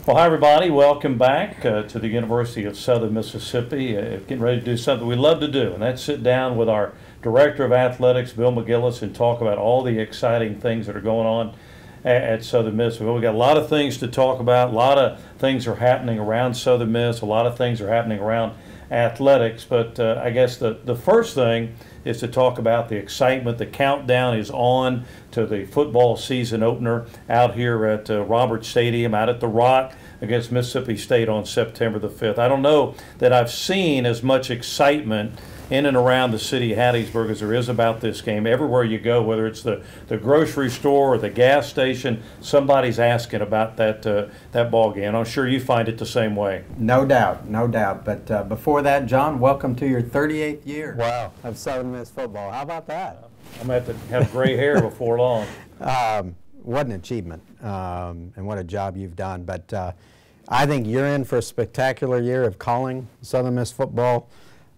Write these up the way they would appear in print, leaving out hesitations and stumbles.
Well, hi everybody. Welcome back to the University of Southern Mississippi. Getting ready to do something we love to do, and that's sit down with our Director of Athletics, Bill McGillis, and talk about all the exciting things that are going on at Southern Miss. Well, we've got a lot of things to talk about. A lot of things are happening around Southern Miss. A lot of things are happening around athletics. But I guess the first thing is to talk about the excitement. The countdown is on to the football season opener out here at Roberts Stadium, out at the Rock against Mississippi State on September the 5th. I don't know that I've seen as much excitement in and around the city of Hattiesburg as there is about this game. Everywhere you go, whether it's the grocery store or the gas station, somebody's asking about that ball game. I'm sure you find it the same way. No doubt, no doubt. But before that, John, welcome to your 38th year of Southern Miss football. How about that? I'm going to have to have gray hair before long. What an achievement, and what a job you've done. But I think you're in for a spectacular year of calling Southern Miss football.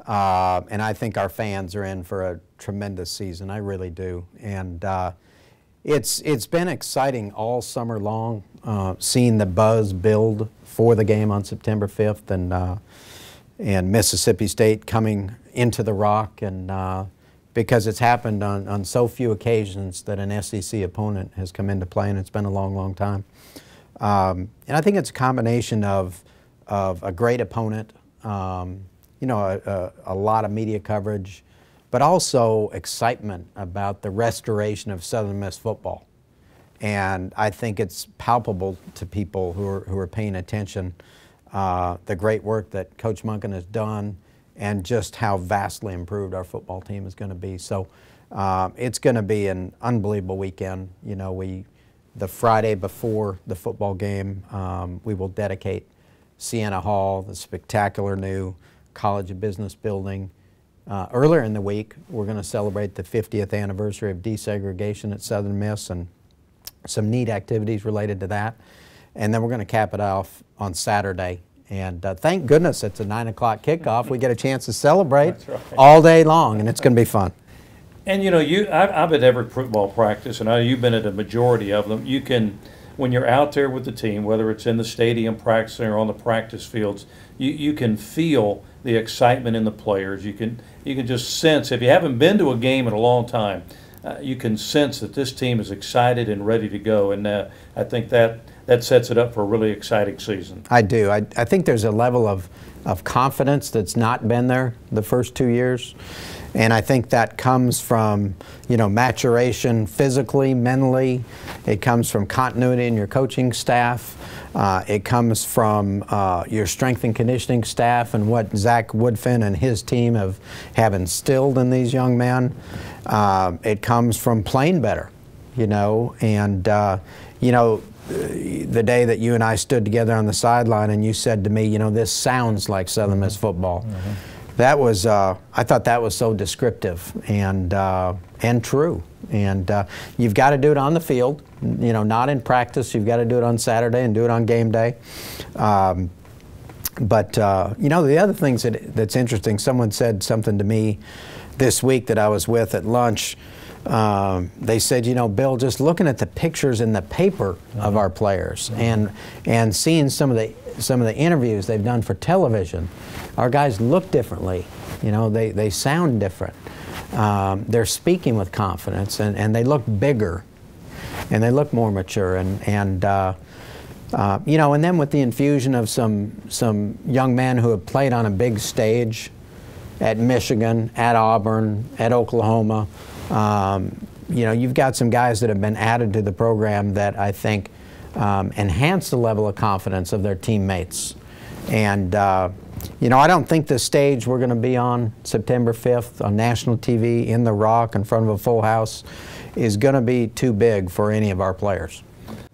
And I think our fans are in for a tremendous season. I really do. And it's been exciting all summer long, seeing the buzz build for the game on September 5th and Mississippi State coming into the Rock, and because it's happened on so few occasions that an SEC opponent has come into play, and it's been a long, long time. And I think it's a combination of a great opponent, you know, a lot of media coverage, but also excitement about the restoration of Southern Miss football. And I think it's palpable to people who are paying attention, the great work that Coach Monken has done and just how vastly improved our football team is going to be. So it's going to be an unbelievable weekend. You know, the Friday before the football game, we will dedicate Sienna Hall, the spectacular new College of Business building. Earlier in the week, we're going to celebrate the 50th anniversary of desegregation at Southern Miss and some neat activities related to that. And then we're going to cap it off on Saturday. And thank goodness it's a 9 o'clock kickoff. We get a chance to celebrate all day long, and it's going to be fun. And you know, I've been at every football practice, and I know you've been at a majority of them. You can, when you're out there with the team, whether it's in the stadium practicing or on the practice fields, you can feel the excitement in the players. You can just sense, if you haven't been to a game in a long time, you can sense that this team is excited and ready to go. And I think that sets it up for a really exciting season. I do. I think there's a level of confidence that's not been there the first 2 years. And I think that comes from, you know, maturation physically, mentally. It comes from continuity in your coaching staff. It comes from your strength and conditioning staff and what Zach Woodfin and his team have instilled in these young men. It comes from playing better, you know. And, you know, the day that you and I stood together on the sideline and you said to me, you know, this sounds like Southern Miss football. Mm-hmm. That was, I thought that was so descriptive and true. And you've got to do it on the field, you know, not in practice. You've got to do it on Saturday and do it on game day. But you know, the other things that's interesting, someone said something to me this week that I was with at lunch. They said, you know, Bill, just looking at the pictures in the paper of our players and seeing some of the interviews they've done for television, our guys look differently. You know, they sound different. They're speaking with confidence, and they look bigger, and they look more mature, and you know, and then with the infusion of some young men who have played on a big stage at Michigan, at Auburn, at Oklahoma. You know, you've got some guys that have been added to the program that I think enhance the level of confidence of their teammates. And, you know, I don't think the stage we're going to be on September 5th on national TV in the Rock in front of a full house is going to be too big for any of our players.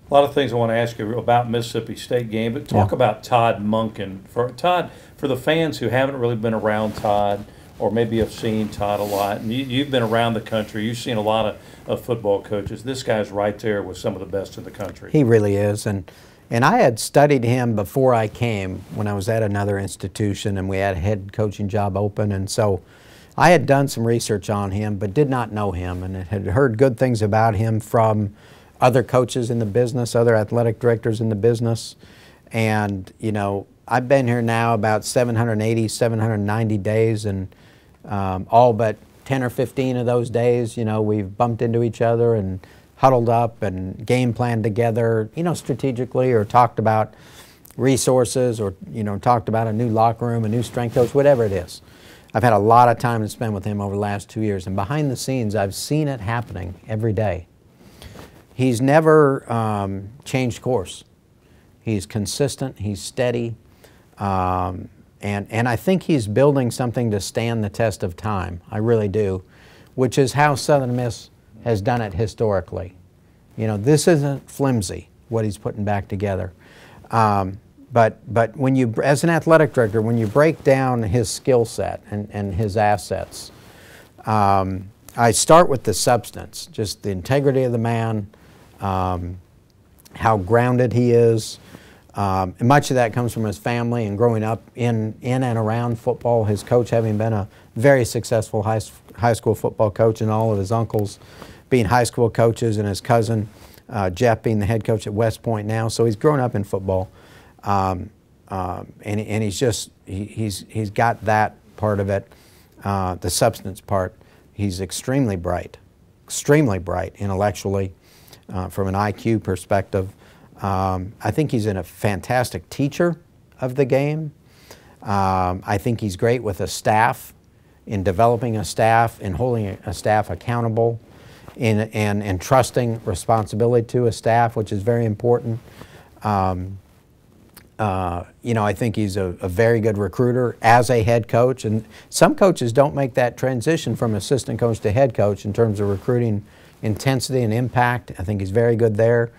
A lot of things I want to ask you about Mississippi State game, but talk about Todd Monken. For the fans who haven't really been around Todd, or maybe have seen Todd a lot, and you've been around the country, you've seen a lot of football coaches. This guy's right there with some of the best in the country. He really is, and I had studied him before I came when I was at another institution, and we had a head coaching job open, and so I had done some research on him, but did not know him, and had heard good things about him from other coaches in the business, other athletic directors in the business. And, you know, I've been here now about 780, 790 days, and all but 10 or 15 of those days, you know, we've bumped into each other and huddled up and game planned together, you know, strategically, or talked about resources, or, you know, talked about a new locker room, a new strength coach, whatever it is. I've had a lot of time to spend with him over the last 2 years, and behind the scenes, I've seen it happening every day. He's never changed course. He's consistent, he's steady, and I think he's building something to stand the test of time. I really do, which is how Southern Miss has done it historically. You know, this isn't flimsy, what he's putting back together. But when you, as an athletic director, when you break down his skill set and his assets, I start with the substance, just the integrity of the man, how grounded he is. And much of that comes from his family and growing up in and around football, his coach having been a very successful high school football coach, and all of his uncles being high school coaches, and his cousin Jeff being the head coach at West Point now. So he's grown up in football, and he's got that part of it, the substance part. He's extremely bright intellectually, from an IQ perspective. I think he's a fantastic teacher of the game. I think he's great with a staff, in developing a staff and holding a staff accountable, and trusting responsibility to a staff, which is very important. You know, I think he's a very good recruiter as a head coach, and some coaches don't make that transition from assistant coach to head coach in terms of recruiting intensity and impact. I think he's very good there.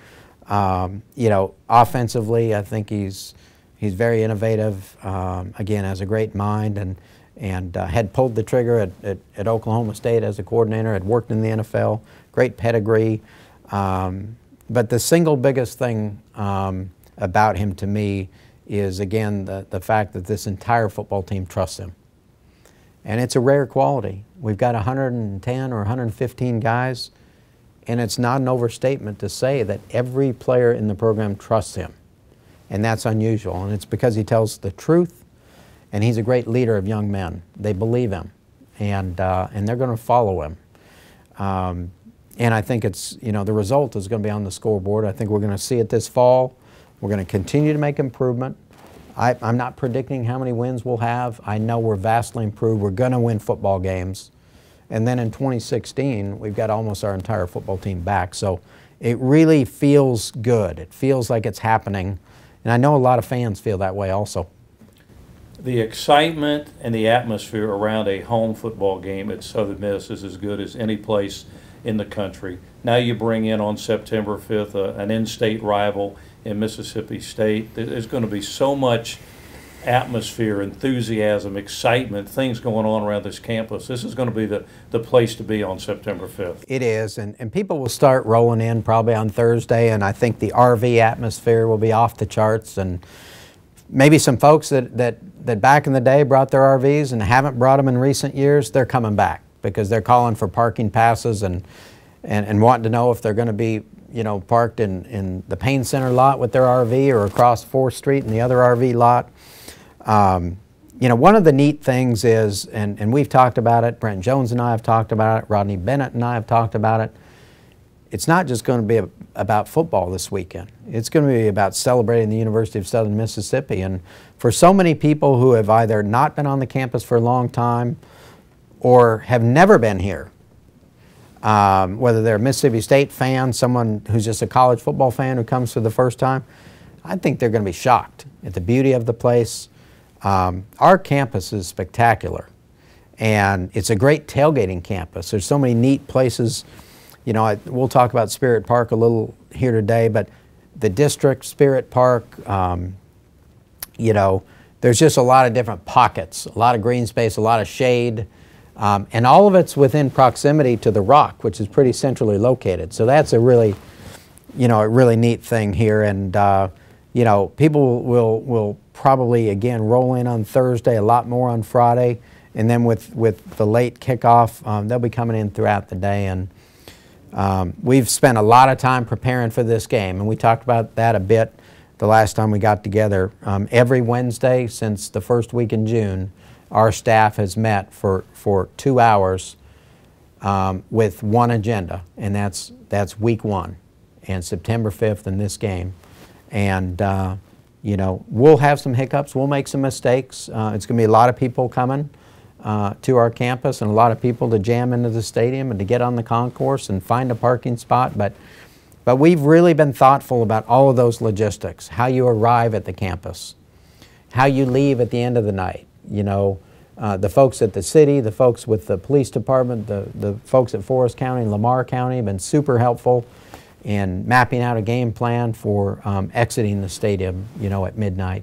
You know, offensively, I think he's very innovative. Again, has a great mind, and had pulled the trigger at Oklahoma State as a coordinator, had worked in the NFL, great pedigree. But the single biggest thing about him to me is, again, the fact that this entire football team trusts him. And it's a rare quality. We've got 110 or 115 guys, and it's not an overstatement to say that every player in the program trusts him. And that's unusual, and it's because he tells the truth, and he's a great leader of young men. They believe him, and they're going to follow him. And I think it's, you know, the result is going to be on the scoreboard. I think we're going to see it this fall. We're going to continue to make improvement. I'm not predicting how many wins we'll have. I know we're vastly improved. We're going to win football games. And then in 2016, we've got almost our entire football team back. So it really feels good. It feels like it's happening. And I know a lot of fans feel that way also. The excitement and the atmosphere around a home football game at Southern Miss is as good as any place in the country. Now you bring in on September 5th an in-state rival in Mississippi State. There's going to be so much atmosphere, enthusiasm, excitement, things going on around this campus. This is going to be the place to be on September 5th. It is, and people will start rolling in probably on Thursday, and I think the RV atmosphere will be off the charts, and maybe some folks that back in the day brought their RVs and haven't brought them in recent years, they're coming back because they're calling for parking passes and wanting to know if they're going to be, you know, parked in the Payne Center lot with their RV or across 4th Street in the other RV lot. You know, one of the neat things is, and we've talked about it, Brent Jones and I have talked about it, Rodney Bennett and I have talked about it, it's not just going to be about football this weekend. It's going to be about celebrating the University of Southern Mississippi. And for so many people who have either not been on the campus for a long time or have never been here, whether they're a Mississippi State fan, someone who's just a college football fan who comes for the first time, I think they're going to be shocked at the beauty of the place. Our campus is spectacular, and it's a great tailgating campus. There's so many neat places. You know, we'll talk about Spirit Park a little here today, but the district, Spirit Park, you know, there's just a lot of different pockets, a lot of green space, a lot of shade, and all of it's within proximity to the Rock, which is pretty centrally located. So that's a really, you know, a really neat thing here. And you know, people will probably, again, roll in on Thursday, a lot more on Friday, and then with the late kickoff, they'll be coming in throughout the day. And we've spent a lot of time preparing for this game, and we talked about that a bit the last time we got together. Every Wednesday since the first week in June, our staff has met for 2 hours with one agenda, and that's week 1 and September 5th in this game. And you know, we'll have some hiccups, we'll make some mistakes. It's going to be a lot of people coming to our campus and a lot of people to jam into the stadium and to get on the concourse and find a parking spot. But we've really been thoughtful about all of those logistics, how you arrive at the campus, how you leave at the end of the night. You know, the folks at the city, the folks with the police department, the folks at Forest County and Lamar County have been super helpful in mapping out a game plan for exiting the stadium, you know, at midnight.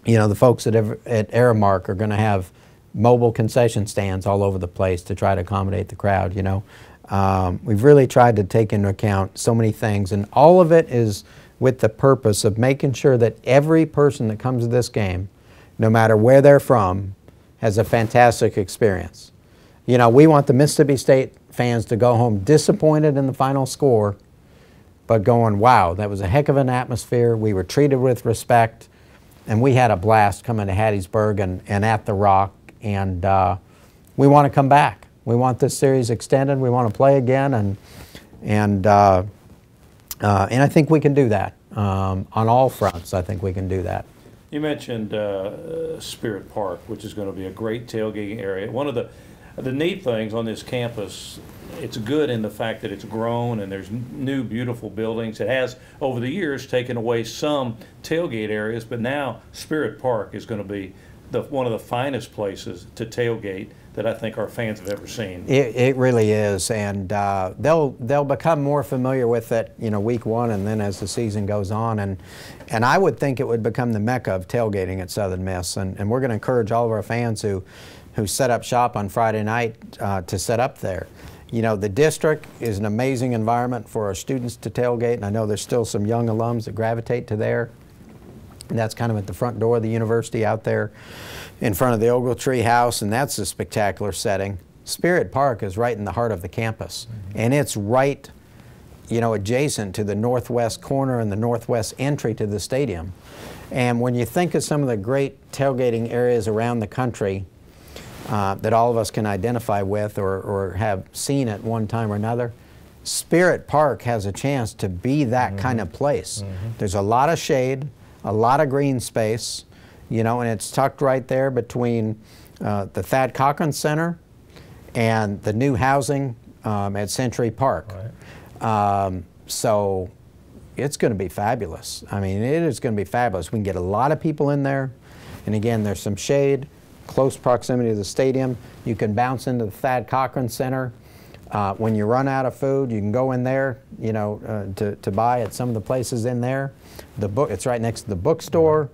You know, the folks at Aramark are going to have mobile concession stands all over the place to try to accommodate the crowd, you know. We've really tried to take into account so many things, and all of it is with the purpose of making sure that every person that comes to this game, no matter where they're from, has a fantastic experience. You know, we want the Mississippi State fans to go home disappointed in the final score, but going, wow, that was a heck of an atmosphere. We were treated with respect, and we had a blast coming to Hattiesburg and at the Rock, and we want to come back. We want this series extended. We want to play again, and I think we can do that on all fronts. I think we can do that. You mentioned Spirit Park, which is going to be a great tailgating area. One of the neat things on this campus, it's good in the fact that it's grown and there's new beautiful buildings. It has, over the years, taken away some tailgate areas, but now Spirit Park is going to be one of the finest places to tailgate that I think our fans have ever seen. It really is, and they'll become more familiar with it, you know, week 1 and then as the season goes on, and I would think it would become the mecca of tailgating at Southern Miss, and we're going to encourage all of our fans who set up shop on Friday night to set up there. You know, the district is an amazing environment for our students to tailgate, and I know there's still some young alums that gravitate to there. And that's kind of at the front door of the university out there in front of the Ogletree House, and that's a spectacular setting. Spirit Park is right in the heart of the campus, and it's right, you know, adjacent to the northwest corner and the northwest entry to the stadium. And when you think of some of the great tailgating areas around the country that all of us can identify with or have seen at one time or another, Spirit Park has a chance to be that kind of place. There's a lot of shade, a lot of green space, you know, and it's tucked right there between the Thad Cochran Center and the new housing at Century Park. Right. So it's going to be fabulous. I mean, it is going to be fabulous. We can get a lot of people in there, and again, there's some shade, close proximity to the stadium. You can bounce into the Thad Cochran Center. When you run out of food, you can go in there, you know, to buy at some of the places in there. It's right next to the bookstore.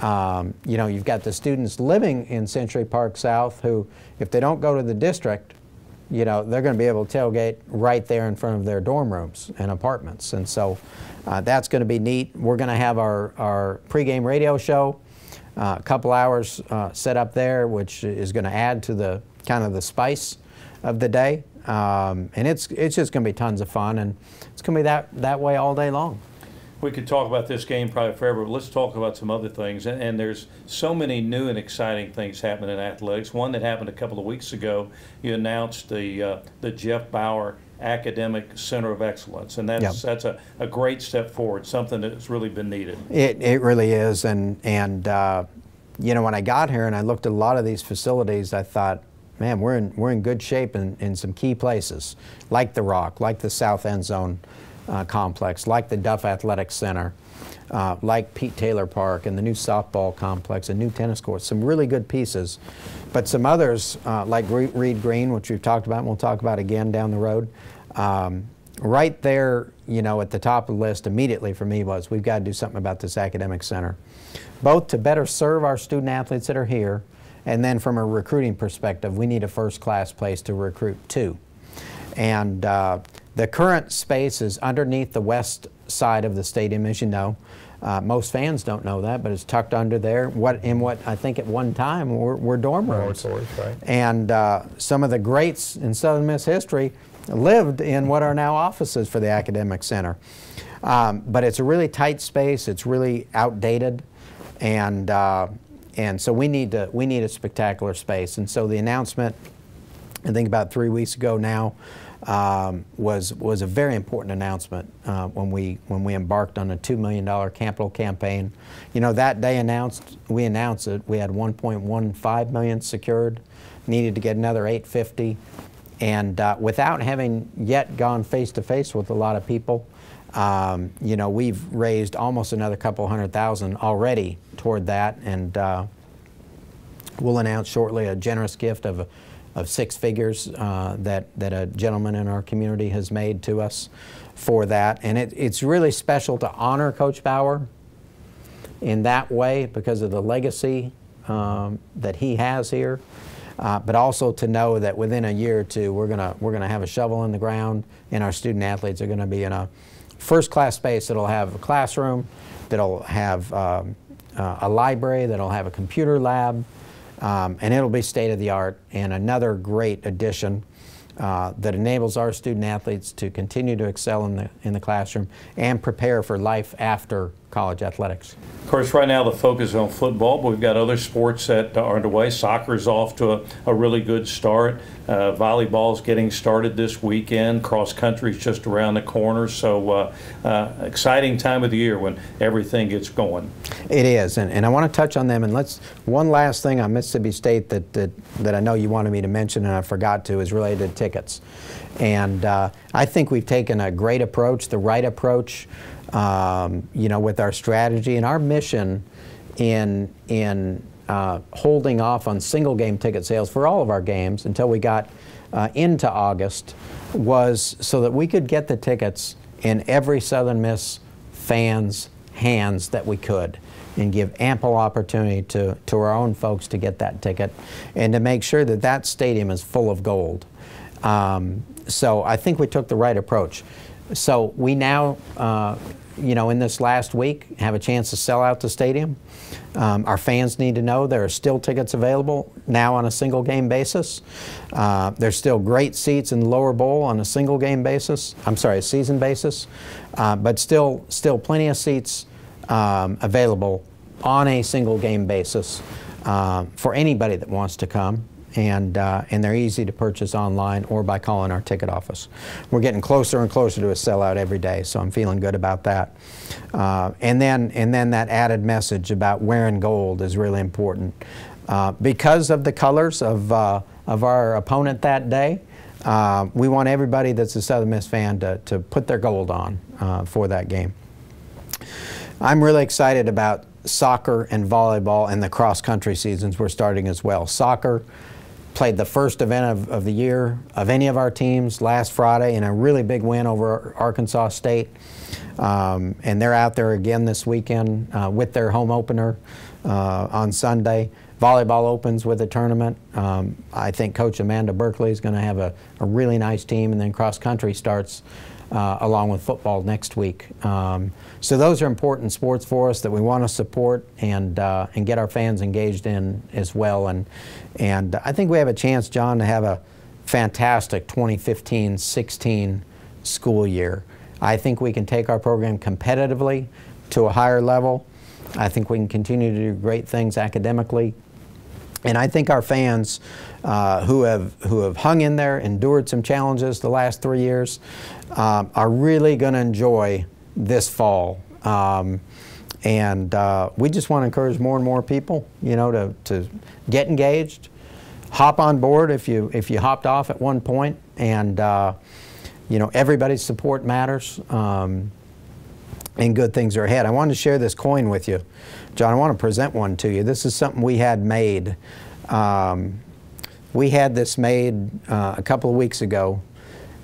You know, you've got the students living in Century Park South who, if they don't go to the district, you know, they're going to be able to tailgate right there in front of their dorm rooms and apartments. And so that's going to be neat. We're going to have our pregame radio show, a couple hours set up there, which is going to add to the kind of the spice of the day. And it's just going to be tons of fun, and it's going to be that way all day long. We could talk about this game probably forever, but let's talk about some other things. And there's so many new and exciting things happening in athletics. One that happened a couple of weeks ago, you announced the Jeff Bauer Academic Center of Excellence, and that's a great step forward, something that's really been needed. It really is, and you know, when I got here and I looked at a lot of these facilities, I thought, man, we're in good shape in some key places, like the Rock, like the South End Zone complex, like the Duff Athletic Center, like Pete Taylor Park and the new softball complex and new tennis courts, some really good pieces. But some others, like Reed Green, which we've talked about and we'll talk about again down the road, right there, you know, at the top of the list immediately for me was, we've got to do something about this academic center, both to better serve our student athletes that are here, and then from a recruiting perspective, we need a first-class place to recruit to. And the current space is underneath the west side of the stadium, as you know. Most fans don't know that, but it's tucked under there. What I think at one time were dorm rooms. Right. And some of the greats in Southern Miss history lived in what are now offices for the Academic Center. But it's a really tight space. It's really outdated, and so we need a spectacular space. And so the announcement, I think about 3 weeks ago now, was a very important announcement when we embarked on a $2 million capital campaign. You know, that day we announced it. We had 1.15 million secured, needed to get another 850, and without having yet gone face to face with a lot of people, you know, we've raised almost another couple $100,000 already toward that, and we'll announce shortly a generous gift of 6 figures that a gentleman in our community has made to us for that. And it's really special to honor Coach Bauer in that way because of the legacy that he has here, but also to know that within a year or two we're gonna have a shovel in the ground, and our student athletes are going to be in a first-class space that'll have a classroom, that'll have a library, that'll have a computer lab. And it'll be state-of-the-art, and another great addition that enables our student athletes to continue to excel in the classroom and prepare for life after college athletics. Of course, right now the focus is on football, but we've got other sports that are underway. Soccer's off to a really good start. Volleyball's getting started this weekend. Cross country's just around the corner. So exciting time of the year when everything gets going. It is, and I want to touch on them. And one last thing on Mississippi State that I know you wanted me to mention and I forgot to is related to tickets. And I think we've taken a great approach, the right approach, you know, with our strategy and our mission in holding off on single game ticket sales for all of our games until we got into August, was so that we could get the tickets in every Southern Miss fan's hands that we could, and give ample opportunity to our own folks to get that ticket, and to make sure that that stadium is full of gold. So I think we took the right approach. So we now, you know, in this last week, have a chance to sell out the stadium. Our fans need to know there are still tickets available now on a single game basis. There's still great seats in the lower bowl on a single game basis. I'm sorry, a season basis, but still plenty of seats available on a single game basis for anybody that wants to come. And they're easy to purchase online or by calling our ticket office. We're getting closer and closer to a sellout every day, so I'm feeling good about that. And then that added message about wearing gold is really important. Because of the colors of our opponent that day, we want everybody that's a Southern Miss fan to put their gold on for that game. I'm really excited about soccer and volleyball, and the cross-country seasons we're starting as well. Soccer played the first event of the year of any of our teams last Friday in a really big win over Arkansas State. And they're out there again this weekend with their home opener on Sunday. Volleyball opens with a tournament. I think Coach Amanda Berkeley is going to have a really nice team, and then cross country starts along with football next week. So those are important sports for us that we want to support and get our fans engaged in as well. And I think we have a chance, John, to have a fantastic 2015-16 school year. I think we can take our program competitively to a higher level. I think we can continue to do great things academically. And I think our fans who have hung in there, endured some challenges the last 3 years, are really going to enjoy this fall. And we just want to encourage more and more people, you know, to get engaged, hop on board if you hopped off at one point, and you know, everybody's support matters, and good things are ahead. I wanted to share this coin with you, John. I want to present one to you. This is something we had made. We had this made a couple of weeks ago,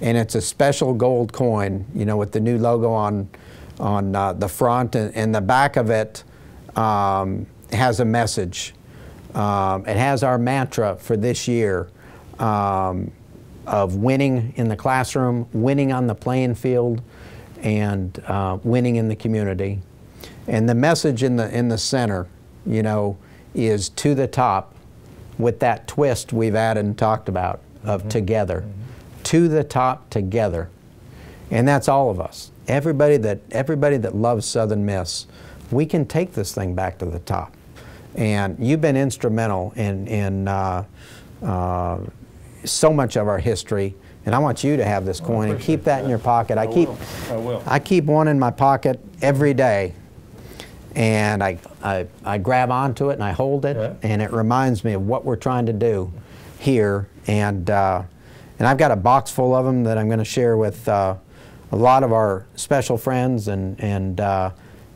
and it's a special gold coin, you know, with the new logo on the front, and the back of it has a message. It has our mantra for this year of winning in the classroom, winning on the playing field, and winning in the community. And the message in the center, you know, is to the top, with that twist we've added and talked about of together. To the top together. And that's all of us. everybody that loves Southern Miss, we can take this thing back to the top. And you've been instrumental in so much of our history. And I want you to have this coin and keep that in your pocket. I will. I keep one in my pocket every day, and I grab onto it and I hold it, and it reminds me of what we're trying to do here. And I've got a box full of them that I'm going to share with a lot of our special friends and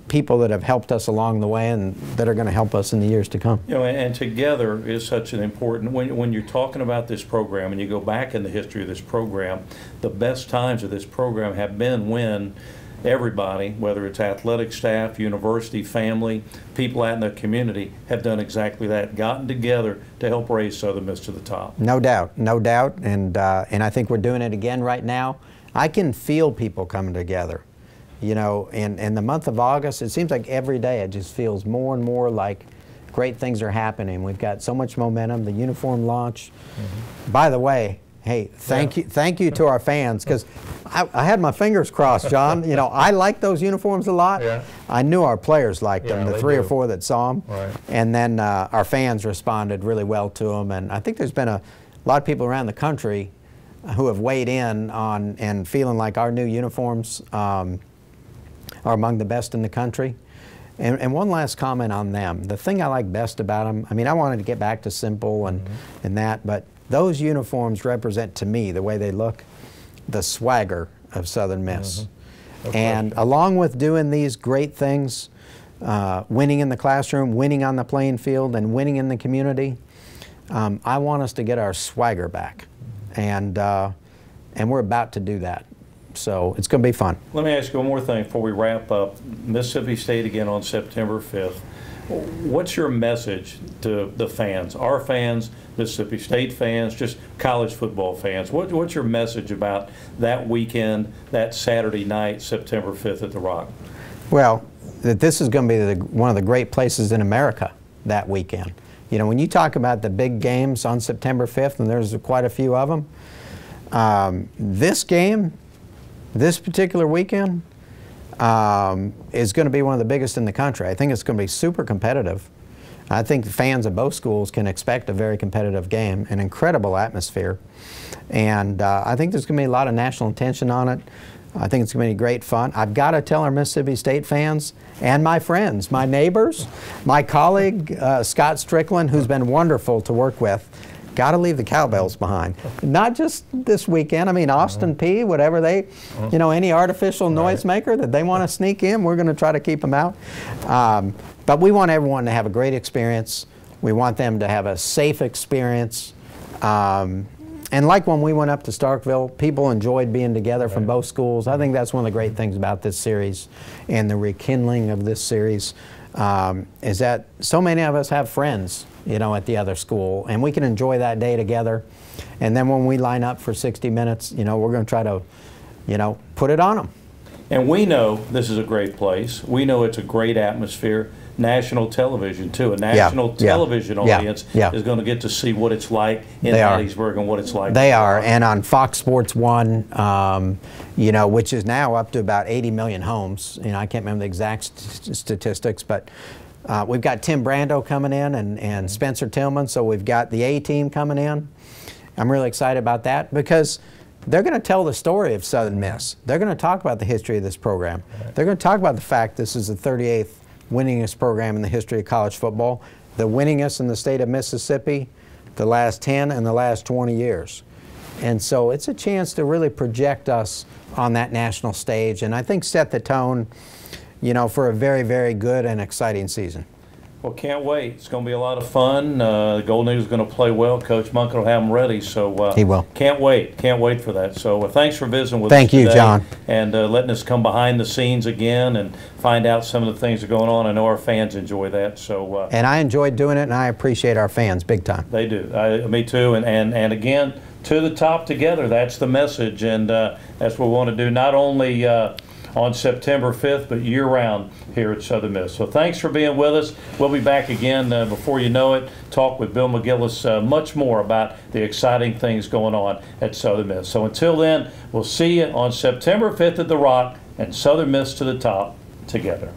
people that have helped us along the way and that are going to help us in the years to come. You know, and together is such an important, when you're talking about this program and you go back in the history of this program, the best times of this program have been when everybody, whether it's athletic staff, university, family, people out in the community, have done exactly that, gotten together to help raise Southern Miss to the top. No doubt, no doubt, and I think we're doing it again right now. I can feel people coming together. You know, in the month of August, it seems like every day it just feels more and more like great things are happening. We've got so much momentum, the uniform launch. By the way, hey, thank you to our fans, because I had my fingers crossed, John. You know, I like those uniforms a lot. I knew our players liked them, the 3 or 4 that saw them. And then our fans responded really well to them. And I think there's been a lot of people around the country who have weighed in on and feeling like our new uniforms are among the best in the country. And one last comment on them. The thing I like best about them, I mean, I wanted to get back to simple and that, but those uniforms represent to me, the way they look, the swagger of Southern Miss. And along with doing these great things, winning in the classroom, winning on the playing field, and winning in the community, I want us to get our swagger back. And we're about to do that. So it's going to be fun. Let me ask you one more thing before we wrap up. Mississippi State again on September 5th. What's your message to the fans, our fans, Mississippi State fans, just college football fans? What's your message about that weekend, that Saturday night, September 5th at the Rock? Well, that this is going to be one of the great places in America that weekend. You know, when you talk about the big games on September 5th, and there's quite a few of them, this game, this particular weekend, is going to be one of the biggest in the country. I think it's going to be super competitive. I think the fans of both schools can expect a very competitive game, an incredible atmosphere. And I think there's going to be a lot of national attention on it. I think it's going to be great fun. I've got to tell our Mississippi State fans and my friends, my neighbors, my colleague, Scott Strickland, who's been wonderful to work with, got to leave the cowbells behind. Not just this weekend. I mean, Austin P, whatever they, you know, any artificial noisemaker that they want to sneak in, we're going to try to keep them out. But we want everyone to have a great experience. We want them to have a safe experience. And like when we went up to Starkville, people enjoyed being together from both schools. I think that's one of the great things about this series and the rekindling of this series, is that so many of us have friends, you know, at the other school, and we can enjoy that day together. And then when we line up for 60 minutes, you know, we're going to try to, you know, put it on them. And we know this is a great place. We know it's a great atmosphere. National television, too. A national television audience is going to get to see what it's like in Hattiesburg and what it's like. They are. And on Fox Sports 1, you know, which is now up to about 80 million homes. You know, I can't remember the exact statistics, but we've got Tim Brando coming in and Spencer Tillman, so we've got the A-team coming in. I'm really excited about that because they're going to tell the story of Southern Miss. They're going to talk about the history of this program. They're going to talk about the fact this is the 38th winningest program in the history of college football, the winningest in the state of Mississippi the last 10 and the last 20 years. And so it's a chance to really project us on that national stage and I think set the tone, you know, for a very, very good and exciting season. Well, can't wait. It's going to be a lot of fun. The Golden Eagles are going to play well. Coach Monken will have them ready. So he will. Can't wait. Can't wait for that. So thanks for visiting with us today. Thank you, John. And letting us come behind the scenes again and find out some of the things that are going on. I know our fans enjoy that. So and I enjoyed doing it, and I appreciate our fans big time. They do. Me too. And again, to the top together. That's the message. And that's what we want to do, not only on September 5th, but year-round here at Southern Miss. So thanks for being with us. We'll be back again before you know it, talk with Bill McGillis much more about the exciting things going on at Southern Miss. So until then, we'll see you on September 5th at the Rock and Southern Miss to the top together.